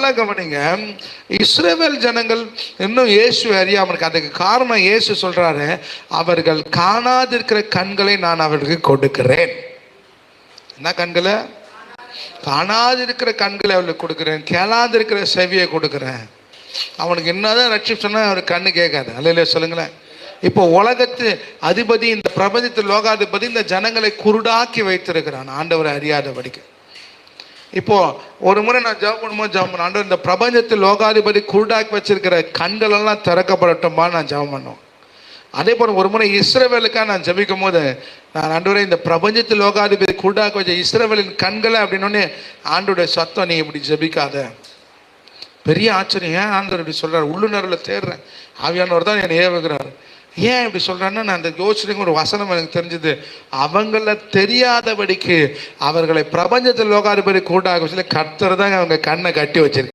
நல்லா கவனிங்க. இஸ்ரவேல் ஜனங்கள் இன்னும் இயேசு அறியாம இருக்கு. அதுக்கு காரணம் இயேசு சொல்றாரு, அவர்கள் காணாதிருக்கிற கண்களை நான் அவர்களுக்கு கொடுக்கிறேன். என்ன கண்களை? காணாதிருக்கிற கண்களை அவளுக்கு கொடுக்குறேன், கேளாதிருக்கிற செவியை கொடுக்குறேன். அவனுக்கு என்னதான் ரட்சிப்பு சொன்னா அவருக்கு கண்ணு கேட்காது. அல்லையா சொல்லுங்களேன். இப்போ உலகத்து அதிபதி, இந்த பிரபஞ்சத்து லோகாதிபதி இந்த ஜனங்களை குருடாக்கி வைத்திருக்கிறான், ஆண்டவரை அறியாதபடிக்கு. இப்போ ஒரு முறை நான் ஜெபம் பண்ணும்போது ஆண்டவர், இந்த பிரபஞ்சத்து லோகாதிபதி குருடாக்கி வச்சிருக்கிற கண்கள் எல்லாம் திறக்கப்படட்டுமா நான் ஜெபம் பண்ணுவோம். அதே போல ஒரு முறை இஸ்ரவேலுக்காக நான் ஜெபிக்கும் போது நான், ஆண்டவரே இந்த பிரபஞ்சத்து லோகாதிபதி குருடாக்கி வச்ச இஸ்ரவேலின் கண்களை அப்படின்னோடனே ஆண்டோடைய சத்தம், நீ இப்படி ஜெபிக்காத. பெரிய ஆச்சரியம். ஏன் ஆண்டவர் இப்படி சொல்றாரு? உள்ளுணர்வில் தேடுறேன், ஆவியானவர் தான் என்னை ஏவுகிறார். ஏன் இப்படி சொல்றான்னு நான் அந்த யோசனைக்கு ஒரு வசனம் எனக்கு தெரிஞ்சது. அவங்கள தெரியாதபடிக்கு அவர்களை பிரபஞ்சத்தில் லோகாதிபதி கூட்டாக கர்த்தர் தான் அவங்க கண்ணை கட்டி வச்சிருக்கு.